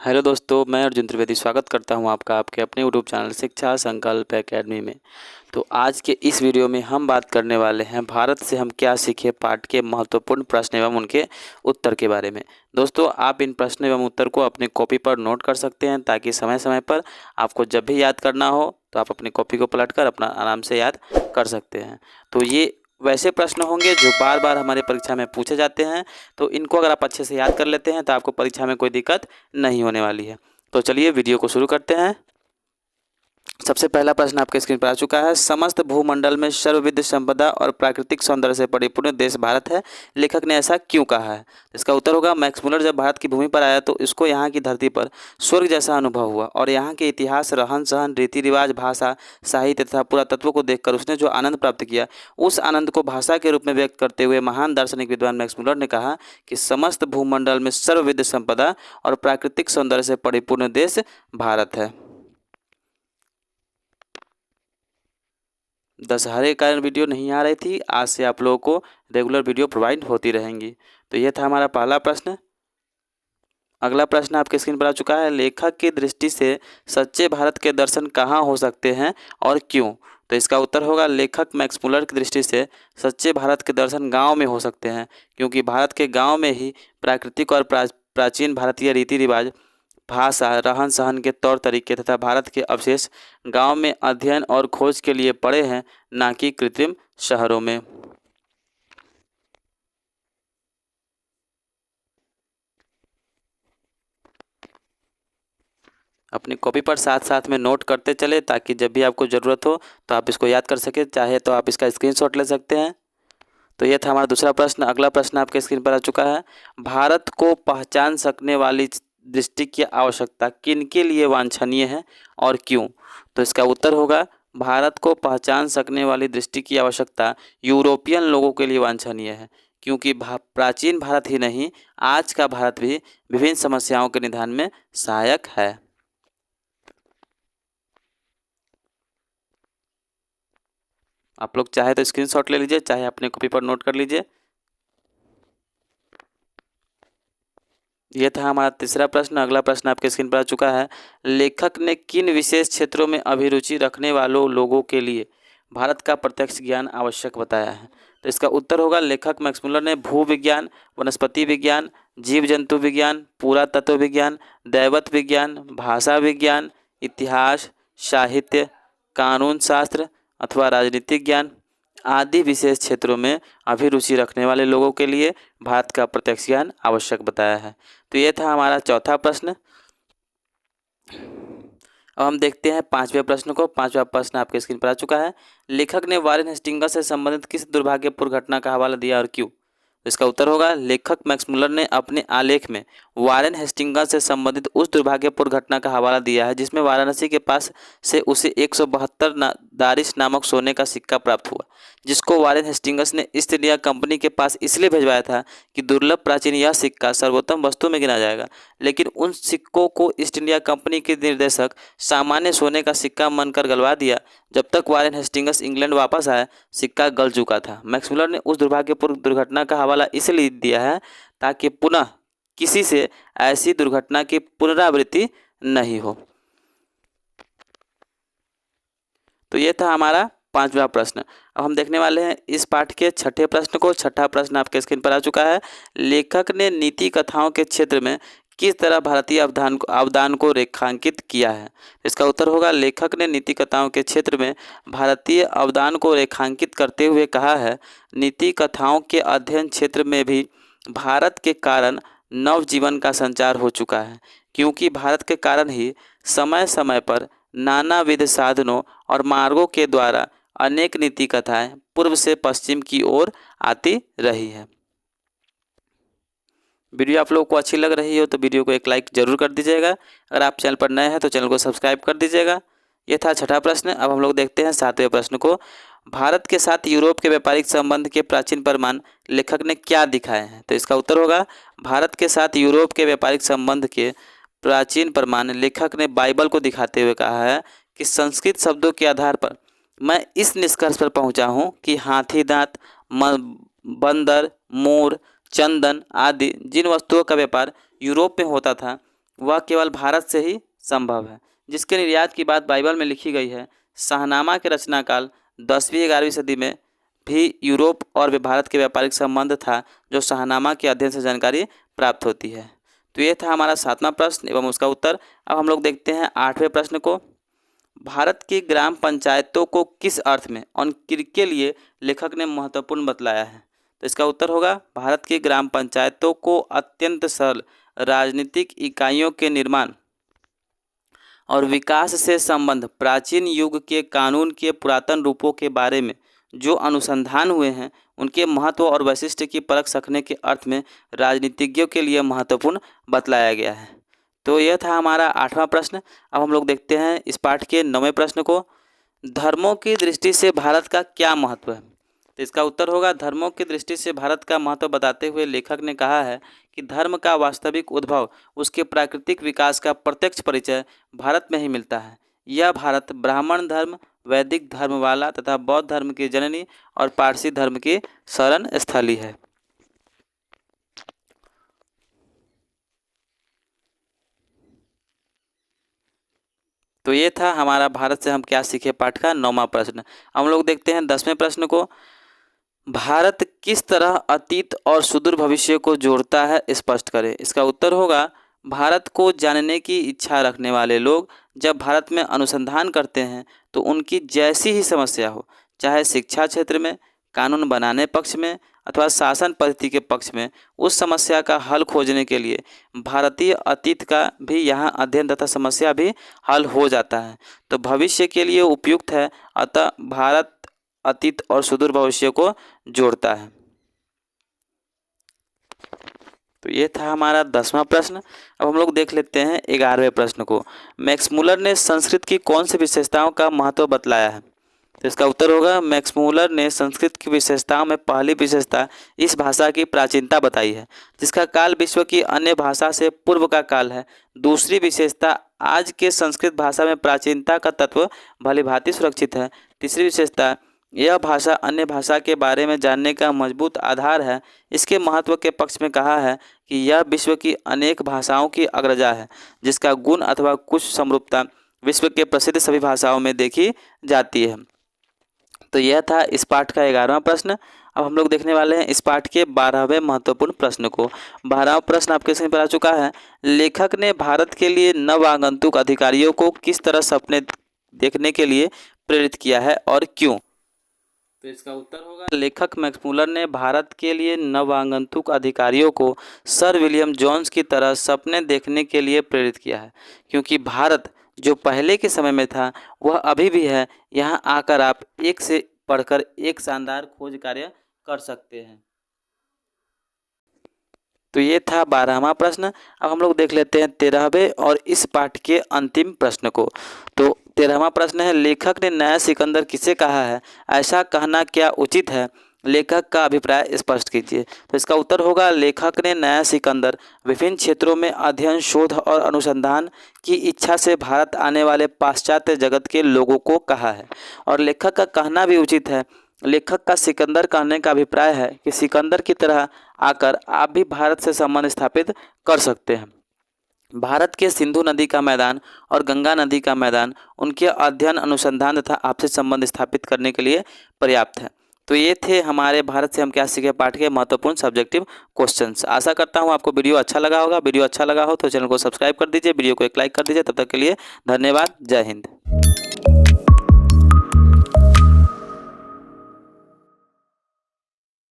Hello दोस्तों, मैं अर्जुन त्रिवेदी स्वागत करता हूं आपका आपके अपने यूट्यूब चैनल शिक्षा संकल्प एकेडमी में। तो आज के इस वीडियो में हम बात करने वाले हैं भारत से हम क्या सीखे पाठ के महत्वपूर्ण प्रश्न एवं उनके उत्तर के बारे में। दोस्तों, आप इन प्रश्न एवं उत्तर को अपनी कॉपी पर नोट कर सकते हैं ताकि समय समय पर आपको जब भी याद करना हो तो आप अपनी कॉपी को पलटकर अपना आराम से याद कर सकते हैं। तो ये वैसे प्रश्न होंगे जो बार बार हमारे परीक्षा में पूछे जाते हैं, तो इनको अगर आप अच्छे से याद कर लेते हैं तो आपको परीक्षा में कोई दिक्कत नहीं होने वाली है। तो चलिए वीडियो को शुरू करते हैं। सबसे पहला प्रश्न आपके स्क्रीन पर आ चुका है। समस्त भूमंडल में सर्वविध संपदा और प्राकृतिक सौंदर्य से परिपूर्ण देश भारत है, लेखक ने ऐसा क्यों कहा है? इसका उत्तर होगा मैक्स मुलर जब भारत की भूमि पर आया तो इसको यहाँ की धरती पर स्वर्ग जैसा अनुभव हुआ और यहाँ के इतिहास, रहन सहन, रीति रिवाज, भाषा, साहित्य तथा पुरातत्व को देखकर उसने जो आनंद प्राप्त किया, उस आनंद को भाषा के रूप में व्यक्त करते हुए महान दार्शनिक विद्वान मैक्स मुलर ने कहा कि समस्त भूमंडल में सर्वविध संपदा और प्राकृतिक सौंदर्य से परिपूर्ण देश भारत है। दशहरे के कारण वीडियो नहीं आ रही थी, आज से आप लोगों को रेगुलर वीडियो प्रोवाइड होती रहेंगी। तो ये था हमारा पहला प्रश्न। अगला प्रश्न आपके स्क्रीन पर आ चुका है। लेखक की दृष्टि से सच्चे भारत के दर्शन कहाँ हो सकते हैं और क्यों? तो इसका उत्तर होगा लेखक मैक्स मुलर की दृष्टि से सच्चे भारत के दर्शन गांव में हो सकते हैं, क्योंकि भारत के गांव में ही प्राकृतिक और प्राचीन भारतीय रीति रिवाज, भाषा, रहन सहन के तौर तरीके तथा भारत के अवशेष गांव में अध्ययन और खोज के लिए पड़े हैं, ना कि कृत्रिम शहरों में। अपनी कॉपी पर साथ साथ में नोट करते चले ताकि जब भी आपको ज़रूरत हो तो आप इसको याद कर सके। चाहे तो आप इसका स्क्रीनशॉट ले सकते हैं। तो यह था हमारा दूसरा प्रश्न। अगला प्रश्न आपके स्क्रीन पर आ चुका है। भारत को पहचान सकने वाली दृष्टि की आवश्यकता किनके लिए वांछनीय है और क्यों? तो इसका उत्तर होगा भारत को पहचान सकने वाली दृष्टि की आवश्यकता यूरोपियन लोगों के लिए वांछनीय है, क्योंकि प्राचीन भारत ही नहीं, आज का भारत भी विभिन्न समस्याओं के निदान में सहायक है। आप लोग चाहे तो स्क्रीनशॉट ले लीजिए, चाहे अपने कॉपी पर नोट कर लीजिए। यह था हमारा तीसरा प्रश्न। अगला प्रश्न आपके स्क्रीन पर आ चुका है। लेखक ने किन विशेष क्षेत्रों में अभिरुचि रखने वालों लोगों के लिए भारत का प्रत्यक्ष ज्ञान आवश्यक बताया है? तो इसका उत्तर होगा लेखक मैक्स मुलर ने भू विज्ञान, वनस्पति विज्ञान, जीव जंतु विज्ञान, पुरातत्व विज्ञान, दैवत विज्ञान, भाषा विज्ञान, इतिहास, साहित्य, कानून शास्त्र अथवा राजनीतिक ज्ञान आदि विशेष क्षेत्रों में अभिरुचि रखने वाले लोगों के लिए भारत का प्रत्यक्ष ज्ञान आवश्यक बताया है। तो ये था हमारा चौथा प्रश्न। अब हम देखते हैं पांचवें प्रश्न को। पांचवा प्रश्न आपके स्क्रीन पर आ चुका है। लेखक ने वारेन हेस्टिंग्स से संबंधित किस दुर्भाग्यपूर्ण घटना का हवाला दिया और क्यों? तो इसका उत्तर होगा लेखक मैक्स मुलर ने अपने आलेख में वारेन हेस्टिंग्स से संबंधित उस दुर्भाग्यपूर्ण घटना का हवाला दिया है जिसमें वाराणसी के पास से उसे 172 दारिश नामक सोने का सिक्का प्राप्त हुआ, जिसको वारेन हेस्टिंग्स ने ईस्ट इंडिया कंपनी के पास इसलिए भिजवाया था कि दुर्लभ प्राचीन यह सिक्का सर्वोत्तम वस्तु में गिना जाएगा। लेकिन उन सिक्कों को ईस्ट इंडिया कंपनी के निर्देशक सामान्य सोने का सिक्का मानकर गलवा दिया। जब तक वारेन हेस्टिंग्स इंग्लैंड वापस आया, सिक्का गल चुका था। मैक्स मुलर ने उस दुर्भाग्यपूर्ण दुर्घटना का हवाला इसलिए दिया है ताकि पुनः किसी से ऐसी दुर्घटना की पुनरावृत्ति नहीं हो। तो ये था हमारा पांचवा प्रश्न। अब हम देखने वाले हैं इस पाठ के छठे प्रश्न को। छठा प्रश्न आपके स्क्रीन पर आ चुका है। लेखक ने नीति कथाओं के क्षेत्र में किस तरह भारतीय अवदान को रेखांकित किया है? इसका उत्तर होगा लेखक ने नीति कथाओं के क्षेत्र में भारतीय अवदान को रेखांकित करते हुए कहा है, नीति कथाओं के अध्ययन क्षेत्र में भी भारत के कारण नव जीवन का संचार हो चुका है, क्योंकि भारत के कारण ही समय समय पर नानाविध साधनों और मार्गों के द्वारा अनेक नीति कथाएं पूर्व से पश्चिम की ओर आती रही है। वीडियो आप लोगों को अच्छी लग रही हो तो वीडियो को एक लाइक जरूर कर दीजिएगा। अगर आप चैनल पर नए हैं तो चैनल को सब्सक्राइब कर दीजिएगा। यह था छठा प्रश्न। अब हम लोग देखते हैं सातवें प्रश्न को। भारत के साथ यूरोप के व्यापारिक संबंध के प्राचीन प्रमाण लेखक ने क्या दिखाए हैं? तो इसका उत्तर होगा भारत के साथ यूरोप के व्यापारिक संबंध के प्राचीन प्रमाण लेखक ने बाइबल को दिखाते हुए कहा है कि संस्कृत शब्दों के आधार पर मैं इस निष्कर्ष पर पहुंचा हूं कि हाथी दांत, बंदर, मोर, चंदन आदि जिन वस्तुओं का व्यापार यूरोप में होता था वह केवल भारत से ही संभव है। जिसके निर्यात की बात बाइबल में लिखी गई है। शाहनामा के रचनाकाल 10वीं-11वीं सदी में भी यूरोप और भारत के व्यापारिक संबंध था, जो शाहनामा के अध्ययन से जानकारी प्राप्त होती है। तो ये था हमारा 7वां प्रश्न एवं उसका उत्तर। अब हम लोग देखते हैं 8वें प्रश्न को। भारत की ग्राम पंचायतों को किस अर्थ में और किसके लिए लेखक ने महत्वपूर्ण बतलाया है? तो इसका उत्तर होगा भारत की ग्राम पंचायतों को अत्यंत सरल राजनीतिक इकाइयों के निर्माण और विकास से संबंध प्राचीन युग के कानून के पुरातन रूपों के बारे में जो अनुसंधान हुए हैं उनके महत्व और वैशिष्ट्य की परख सकने के अर्थ में राजनीतिज्ञों के लिए महत्वपूर्ण बतलाया गया है। तो यह था हमारा 8वां प्रश्न। अब हम लोग देखते हैं इस पाठ के 9वें प्रश्न को। धर्मों की दृष्टि से भारत का क्या महत्व है? तो इसका उत्तर होगा धर्मों की दृष्टि से भारत का महत्व बताते हुए लेखक ने कहा है कि धर्म का वास्तविक उद्भव उसके प्राकृतिक विकास का प्रत्यक्ष परिचय भारत में ही मिलता है। यह भारत ब्राह्मण धर्म, वैदिक धर्म वाला तथा बौद्ध धर्म की जननी और पारसी धर्म की शरण स्थली है। तो ये था हमारा भारत से हम क्या सीखे पाठ का 9वां प्रश्न। हम लोग देखते हैं 10वें प्रश्न को। भारत किस तरह अतीत और सुदूर भविष्य को जोड़ता है, स्पष्ट करें। इसका उत्तर होगा भारत को जानने की इच्छा रखने वाले लोग जब भारत में अनुसंधान करते हैं तो उनकी जैसी ही समस्या हो, चाहे शिक्षा क्षेत्र में, कानून बनाने पक्ष में अथवा शासन पद्धति के पक्ष में, उस समस्या का हल खोजने के लिए भारतीय अतीत का भी यहाँ अध्ययन तथा समस्या भी हल हो जाता है। तो भविष्य के लिए उपयुक्त है, अतः भारत अतीत और सुदूर भविष्य को जोड़ता है। तो ये था हमारा 10वां प्रश्न। अब हम लोग देख लेते हैं 11वें प्रश्न को। मैक्समूलर ने संस्कृत की कौन सी विशेषताओं का महत्व बतलाया है? तो इसका उत्तर होगा मैक्समूलर ने संस्कृत की विशेषताओं में पहली विशेषता इस भाषा की प्राचीनता बताई है, जिसका काल विश्व की अन्य भाषा से पूर्व का काल है। दूसरी विशेषता आज के संस्कृत भाषा में प्राचीनता का तत्व भलीभांति सुरक्षित है। तीसरी विशेषता यह भाषा अन्य भाषा के बारे में जानने का मजबूत आधार है। इसके महत्व के पक्ष में कहा है कि यह विश्व की अनेक भाषाओं की अग्रजा है, जिसका गुण अथवा कुछ समरूपता विश्व के प्रसिद्ध सभी भाषाओं में देखी जाती है। तो यह था इस पाठ का 11वां प्रश्न। अब हम लोग देखने वाले हैं इस पाठ के 12वें महत्वपूर्ण प्रश्न को। 12वां प्रश्न आपके स्क्रीन पर आ चुका है। लेखक ने भारत के लिए नव आगंतुक अधिकारियों को किस तरह सपने देखने के लिए प्रेरित किया है और क्यों? तो इसका उत्तर होगा लेखक मैक्समूलर ने भारत के लिए नवागंतुक अधिकारियों को सर विलियम जोन्स की तरह सपने देखने के लिए प्रेरित किया है, क्योंकि भारत जो पहले के समय में था वह अभी भी है। यहाँ आकर आप एक से पढ़कर एक शानदार खोज कार्य कर सकते हैं। तो ये था 12वां प्रश्न। अब हम लोग देख लेते हैं 13वें और इस पाठ के अंतिम प्रश्न को। तो 13वां प्रश्न है, लेखक ने नया सिकंदर किसे कहा है? ऐसा कहना क्या उचित है? लेखक का अभिप्राय स्पष्ट कीजिए। तो इसका उत्तर होगा लेखक ने नया सिकंदर विभिन्न क्षेत्रों में अध्ययन, शोध और अनुसंधान की इच्छा से भारत आने वाले पाश्चात्य जगत के लोगों को कहा है। और लेखक का कहना भी उचित है। लेखक का सिकंदर कहने का अभिप्राय है कि सिकंदर की तरह आकर आप भी भारत से संबंध स्थापित कर सकते हैं। भारत के सिंधु नदी का मैदान और गंगा नदी का मैदान उनके अध्ययन, अनुसंधान तथा आपसी संबंध स्थापित करने के लिए पर्याप्त है। तो ये थे हमारे भारत से हम क्या सीखे पाठ के महत्वपूर्ण सब्जेक्टिव क्वेश्चंस। आशा करता हूँ आपको वीडियो अच्छा लगा होगा। वीडियो अच्छा लगा हो तो चैनल को सब्सक्राइब कर दीजिए, वीडियो को एक लाइक कर दीजिए। तब तक के लिए धन्यवाद। जय हिंद।